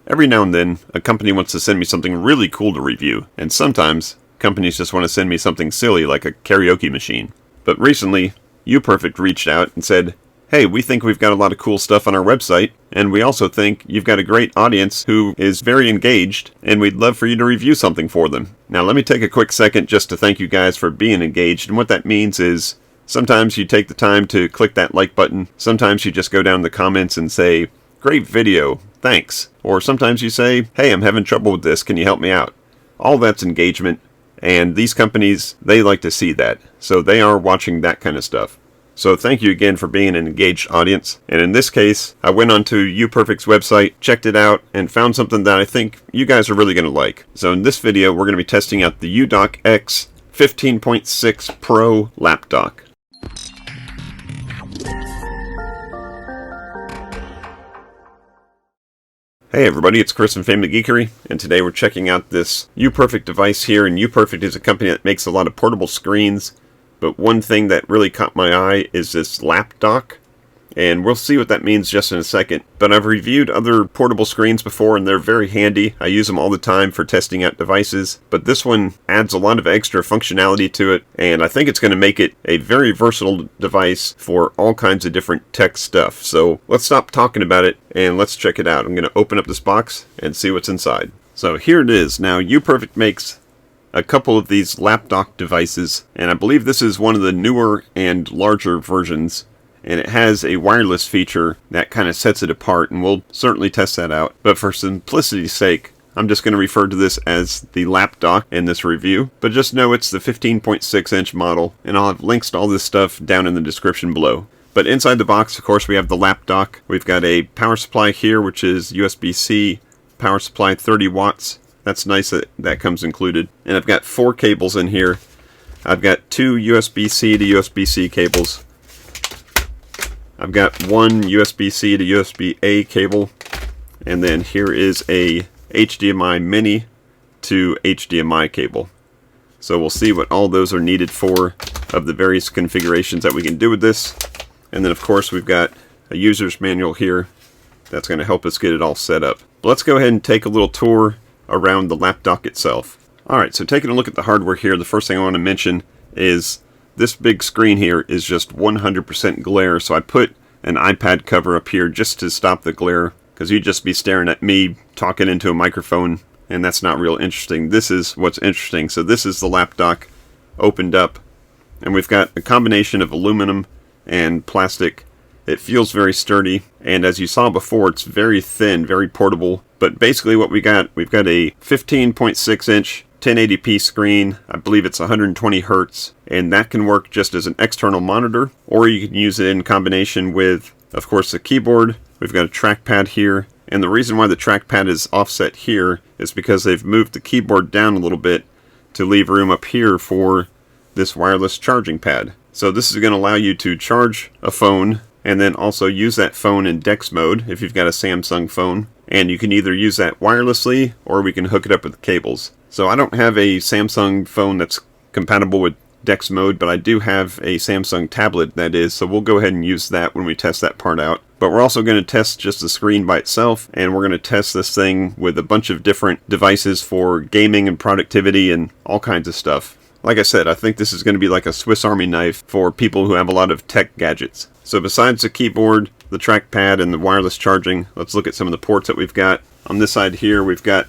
Every now and then, a company wants to send me something really cool to review, and sometimes companies just want to send me something silly like a karaoke machine. But recently, UPERFECT reached out and said, "Hey, we think we've got a lot of cool stuff on our website, and we also think you've got a great audience who is very engaged, and we'd love for you to review something for them." Now, let me take a quick second just to thank you guys for being engaged, and what that means is sometimes you take the time to click that like button, sometimes you just go down the comments and say, "Great video, thanks," or sometimes you say, "Hey, I'm having trouble with this, can you help me out?" All that's engagement, and these companies, they like to see that, so they are watching that kind of stuff. So thank you again for being an engaged audience. And in this case, I went onto UPERFECT's website, checked it out, and found something that I think you guys are really going to like. So in this video, we're going to be testing out the UDock X 15.6 Pro lap dock. Hey everybody, it's Chris from FamilyGeekery, and today we're checking out this UPERFECT device here, and UPERFECT is a company that makes a lot of portable screens. But one thing that really caught my eye is this lap dock, and we'll see what that means just in a second. But I've reviewed other portable screens before, and they're very handy. I use them all the time for testing out devices, but this one adds a lot of extra functionality to it, and I think it's going to make it a very versatile device for all kinds of different tech stuff. So let's stop talking about it, and let's check it out. I'm going to open up this box and see what's inside. So here it is. Now, UPERFECT makes a couple of these lap dock devices, and I believe this is one of the newer and larger versions, and it has a wireless feature that kind of sets it apart, and we'll certainly test that out. But for simplicity's sake, I'm just going to refer to this as the lap dock in this review, but just know it's the 15.6 inch model, and I'll have links to all this stuff down in the description below. But inside the box, of course, we have the lap dock. We've got a power supply here, which is USB-C power supply, 30 watts. That's nice that that comes included. And I've got 4 cables in here. I've got 2 USB-C to USB-C cables. I've got 1 USB-C to USB-A cable. And then here is a HDMI mini to HDMI cable. So we'll see what all those are needed for, of the various configurations that we can do with this. And then of course we've got a user's manual here that's going to help us get it all set up. But let's go ahead and take a little tour around the lap dock itself. Alright, so taking a look at the hardware here, the first thing I want to mention is this big screen here is just 100% glare, so I put an iPad cover up here just to stop the glare, because you'd just be staring at me talking into a microphone, and that's not real interesting. This is what's interesting. So this is the lap dock opened up, and we've got a combination of aluminum and plastic. It feels very sturdy, and as you saw before, it's very thin, very portable. But basically what we've got a 15.6 inch 1080p screen. I believe it's 120 hertz, and that can work just as an external monitor, or you can use it in combination with, of course, the keyboard. We've got a trackpad here, and the reason why the trackpad is offset here is because they've moved the keyboard down a little bit to leave room up here for this wireless charging pad. So this is going to allow you to charge a phone, and then also use that phone in DeX mode if you've got a Samsung phone. And you can either use that wirelessly, or we can hook it up with cables. So I don't have a Samsung phone that's compatible with DeX mode, but I do have a Samsung tablet that is, so we'll go ahead and use that when we test that part out. But we're also going to test just the screen by itself, and we're going to test this thing with a bunch of different devices for gaming and productivity and all kinds of stuff. Like I said, I think this is going to be like a Swiss Army knife for people who have a lot of tech gadgets. So besides the keyboard, the trackpad, and the wireless charging, let's look at some of the ports that we've got. On this side here, we've got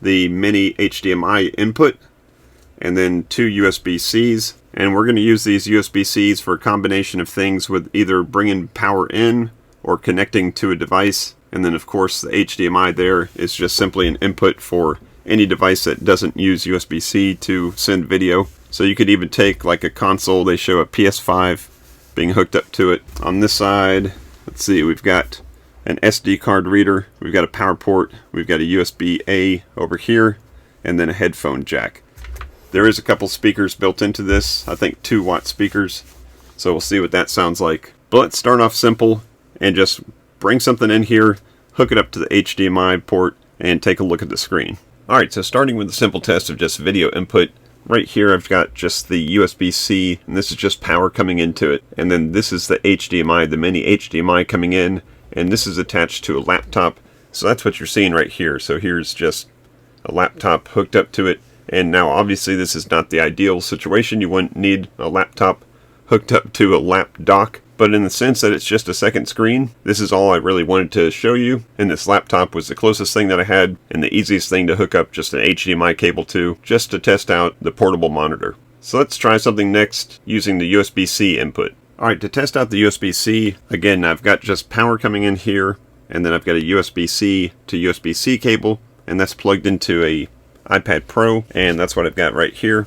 the mini HDMI input, and then 2 USB-Cs. And we're going to use these USB-Cs for a combination of things, with either bringing power in or connecting to a device. And then of course the HDMI there is just simply an input for any device that doesn't use USB-C to send video. So you could even take like a console, they show a PS5 being hooked up to it. On this side, let's see, we've got an SD card reader, we've got a power port, we've got a USB-A over here, and then a headphone jack. There is a couple speakers built into this, I think 2-watt speakers, so we'll see what that sounds like. But let's start off simple and just bring something in here, hook it up to the HDMI port, and take a look at the screen. Alright, so starting with the simple test of just video input, right here I've got just the USB-C, and this is just power coming into it. And then this is the HDMI, the mini HDMI coming in, and this is attached to a laptop So that's what you're seeing right here. So here's just a laptop hooked up to it. And now obviously this is not the ideal situation. You wouldn't need a laptop hooked up to a lap dock. But in the sense that it's just a second screen, this is all I really wanted to show you. And this laptop was the closest thing that I had and the easiest thing to hook up just an HDMI cable to, just to test out the portable monitor. So let's try something next using the USB-C input. Alright, to test out the USB-C, again, I've got just power coming in here, and then I've got a USB-C to USB-C cable, and that's plugged into a iPad Pro, and that's what I've got right here.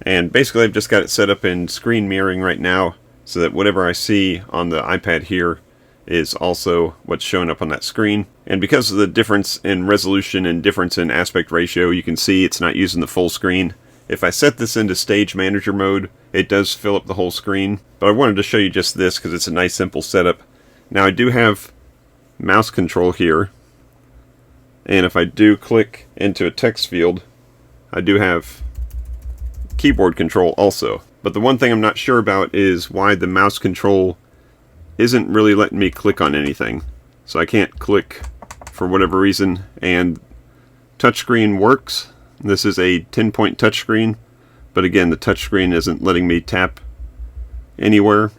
And basically I've just got it set up in screen mirroring right now, so that whatever I see on the iPad here is also what's showing up on that screen. And because of the difference in resolution and difference in aspect ratio, you can see it's not using the full screen. If I set this into Stage Manager mode, it does fill up the whole screen. But I wanted to show you just this because it's a nice simple setup. Now I do have mouse control here. And if I do click into a text field, I do have keyboard control also. But the one thing I'm not sure about is why the mouse control isn't really letting me click on anything. So I can't click for whatever reason. And touchscreen works. This is a 10-point touchscreen. But again, the touchscreen isn't letting me tap anywhere.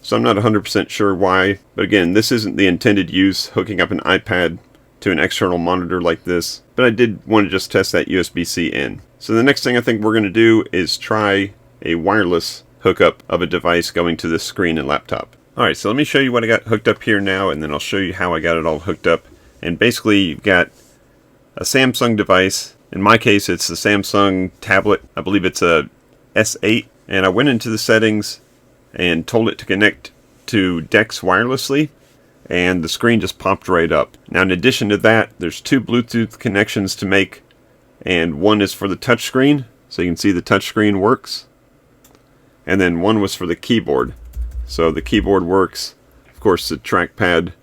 So I'm not 100% sure why. But again, this isn't the intended use, hooking up an iPad to an external monitor like this. But I did want to just test that USB-C in. So the next thing I think we're going to do is try a wireless hookup of a device going to this screen and laptop. Alright, so let me show you what I got hooked up here now, and then I'll show you how I got it all hooked up. And basically you've got a Samsung device. In my case it's the Samsung tablet. I believe it's a S8. And I went into the settings and told it to connect to DEX wirelessly, and the screen just popped right up. Now in addition to that, there's two Bluetooth connections to make, and one is for the touchscreen, so you can see the touchscreen works. And then one was for the keyboard. So the keyboard works. Of course the trackpad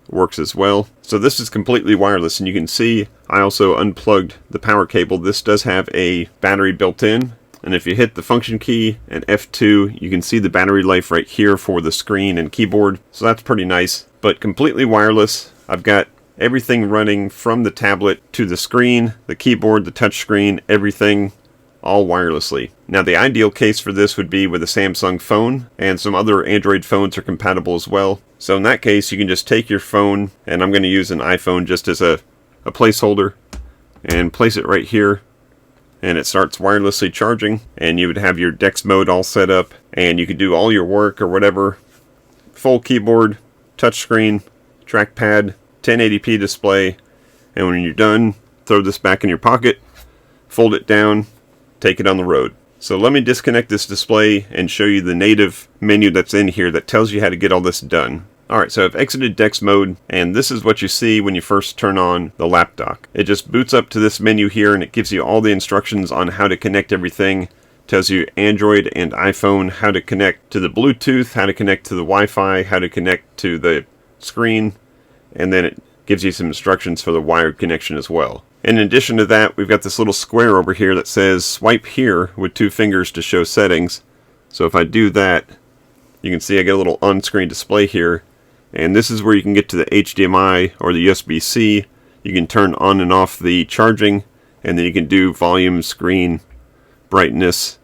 works as well. So this is completely wireless, and you can see I also unplugged the power cable. This does have a battery built in, and if you hit the function key and F2, you can see the battery life right here for the screen and keyboard. So that's pretty nice, but completely wireless. I've got everything running from the tablet to the screen, the keyboard, the touch screen, everything all wirelessly. Now the ideal case for this would be with a Samsung phone, and some other Android phones are compatible as well. So in that case you can just take your phone, and I'm going to use an iPhone just as a placeholder, and place it right here, and it starts wirelessly charging, and you would have your DeX mode all set up, and you could do all your work or whatever. Full keyboard, touchscreen, trackpad, 1080p display, and when you're done, throw this back in your pocket, fold it down, take it on the road. So let me disconnect this display and show you the native menu that's in here that tells you how to get all this done. Alright, so I've exited DeX mode, and this is what you see when you first turn on the lap dock. It just boots up to this menu here, and it gives you all the instructions on how to connect everything. Tells you Android and iPhone, how to connect to the Bluetooth, how to connect to the Wi-Fi, how to connect to the screen, and then it gives you some instructions for the wired connection as well. In addition to that, we've got this little square over here that says swipe here with 2 fingers to show settings. So if I do that, you can see I get a little on-screen display here, and this is where you can get to the HDMI or the USB-C. You can turn on and off the charging, and then you can do volume, screen, brightness,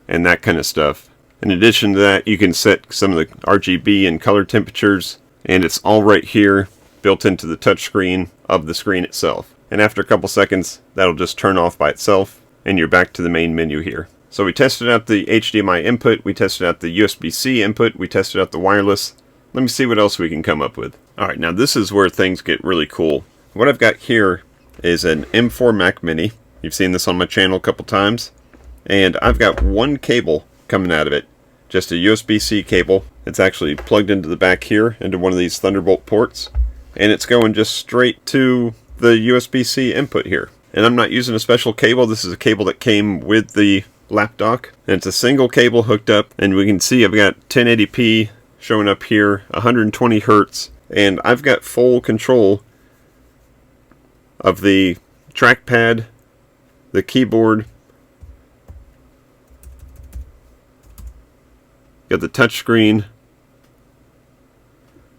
and that kind of stuff. In addition to that, you can set some of the RGB and color temperatures, and it's all right here built into the touchscreen of the screen itself. And after a couple seconds, that'll just turn off by itself, and you're back to the main menu here. So we tested out the HDMI input, we tested out the USB-C input, we tested out the wireless. Let me see what else we can come up with. Alright, now this is where things get really cool. What I've got here is an M4 Mac Mini. You've seen this on my channel a couple times. And I've got one cable coming out of it. Just a USB-C cable. It's actually plugged into the back here, into one of these Thunderbolt ports. And it's going just straight to the USB-C input here. And I'm not using a special cable. This is a cable that came with the lap dock. And it's a single cable hooked up. And we can see I've got 1080p showing up here, 120 Hertz. And I've got full control of the trackpad, the keyboard, got the touch screen,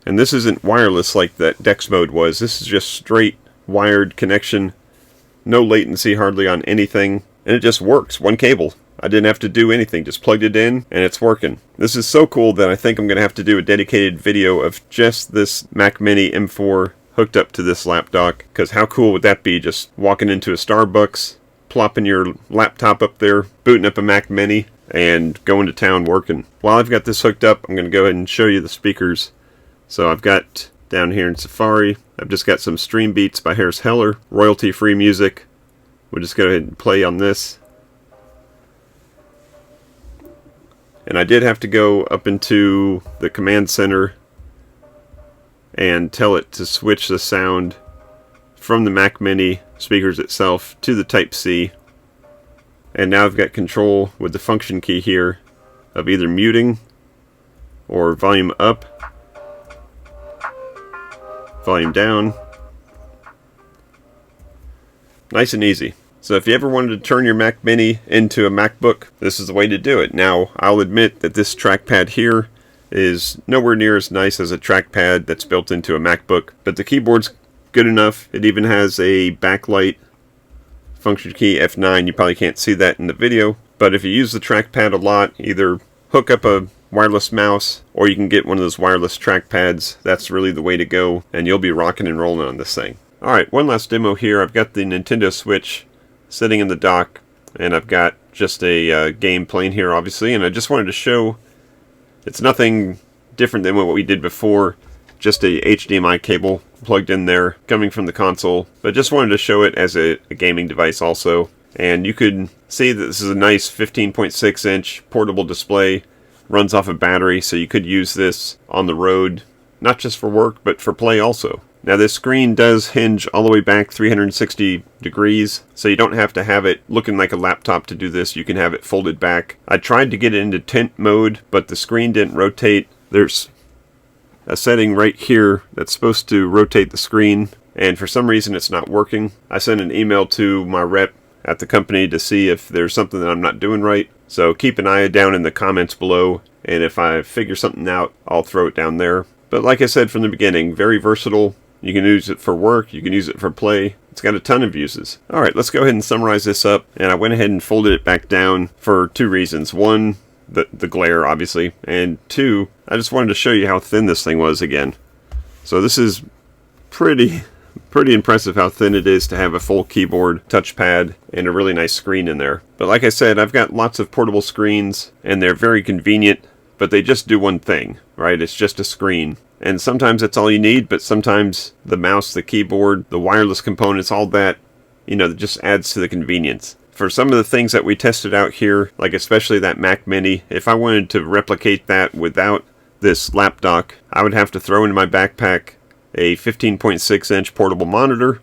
And this isn't wireless like that DEX mode was. This is just straight wired connection. No latency hardly on anything. And it just works. One cable. I didn't have to do anything. Just plugged it in and it's working. This is so cool that I think I'm going to have to do a dedicated video of just this Mac Mini M4 hooked up to this lap dock. Because how cool would that be? Just walking into a Starbucks, plopping your laptop up there, booting up a Mac Mini, and going to town working. While I've got this hooked up, I'm going to go ahead and show you the speakers. So I've got down here in Safari, I've just got some Stream Beats by Harris Heller, royalty-free music. We'll just go ahead and play on this. And I did have to go up into the command center and tell it to switch the sound from the Mac Mini speakers itself to the Type-C. And now I've got control with the function key here of either muting or volume up, volume down. Nice and easy. So if you ever wanted to turn your Mac Mini into a MacBook, this is the way to do it. Now, I'll admit that this trackpad here is nowhere near as nice as a trackpad that's built into a MacBook, but the keyboard's good enough. It even has a backlight function key, F9. You probably can't see that in the video, but if you use the trackpad a lot, either hook up a wireless mouse or you can get one of those wireless trackpads. That's really the way to go, and you'll be rocking and rolling on this thing. Alright, one last demo here. I've got the Nintendo Switch sitting in the dock, and I've got just a game playing here, obviously, and I just wanted to show it's nothing different than what we did before, just a HDMI cable plugged in there coming from the console, but just wanted to show it as a gaming device also. And you could see that this is a nice 15.6 inch portable display, runs off a battery, so you could use this on the road, not just for work, but for play also. Now this screen does hinge all the way back 360 degrees, so you don't have to have it looking like a laptop to do this. You can have it folded back. I tried to get it into tint mode, but the screen didn't rotate. There's a setting right here that's supposed to rotate the screen, and for some reason it's not working. I sent an email to my rep at the company to see if there's something that I'm not doing right. So keep an eye down in the comments below, and if I figure something out, I'll throw it down there. But like I said from the beginning, very versatile. You can use it for work, you can use it for play. It's got a ton of uses. Alright, let's go ahead and summarize this up. And I went ahead and folded it back down for two reasons. One, the glare, obviously. And two, I just wanted to show you how thin this thing was again. So this is pretty impressive how thin it is to have a full keyboard, touchpad, and a really nice screen in there. But like I said, I've got lots of portable screens, and they're very convenient, but they just do one thing, right? It's just a screen. And sometimes that's all you need, but sometimes the mouse, the keyboard, the wireless components, all that, that just adds to the convenience. For some of the things that we tested out here, like especially that Mac Mini, if I wanted to replicate that without this lap dock, I would have to throw into my backpack a 15.6 inch portable monitor,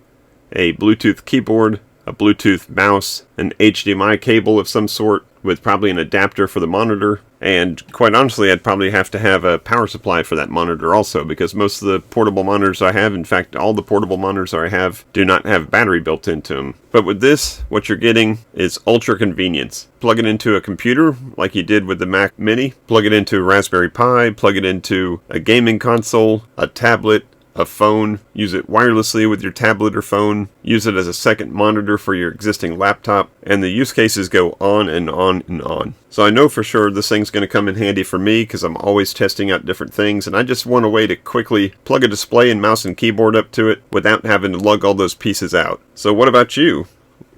a Bluetooth keyboard, a Bluetooth mouse, an HDMI cable of some sort with probably an adapter for the monitor, and quite honestly I'd probably have to have a power supply for that monitor also, because most of the portable monitors I have, in fact all the portable monitors I have, do not have battery built into them. But with this, what you're getting is ultra convenience. Plug it into a computer like you did with the Mac Mini, plug it into a Raspberry Pi, plug it into a gaming console, a tablet, a phone, use it wirelessly with your tablet or phone, use it as a second monitor for your existing laptop, and the use cases go on and on and on. So I know for sure this thing's going to come in handy for me because I'm always testing out different things, and I just want a way to quickly plug a display and mouse and keyboard up to it without having to lug all those pieces out. So what about you?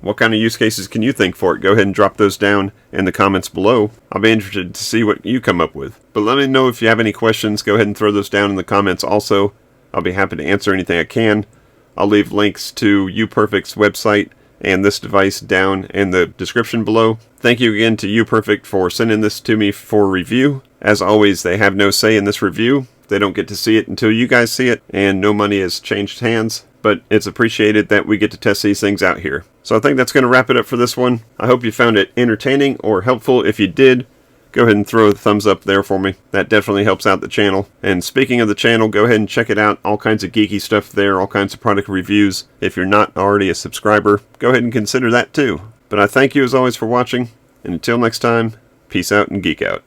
What kind of use cases can you think for it? Go ahead and drop those down in the comments below. I'll be interested to see what you come up with. But let me know if you have any questions. Go ahead and throw those down in the comments also. I'll be happy to answer anything I can. I'll leave links to UPERFECT's website and this device down in the description below. Thank you again to UPERFECT for sending this to me for review. As always, they have no say in this review. They don't get to see it until you guys see it, and no money has changed hands. But it's appreciated that we get to test these things out here. So I think that's going to wrap it up for this one. I hope you found it entertaining or helpful. If you did, go ahead and throw a thumbs up there for me. That definitely helps out the channel. And speaking of the channel, go ahead and check it out. All kinds of geeky stuff there, all kinds of product reviews. If you're not already a subscriber, go ahead and consider that too. But I thank you as always for watching, and until next time, peace out and geek out.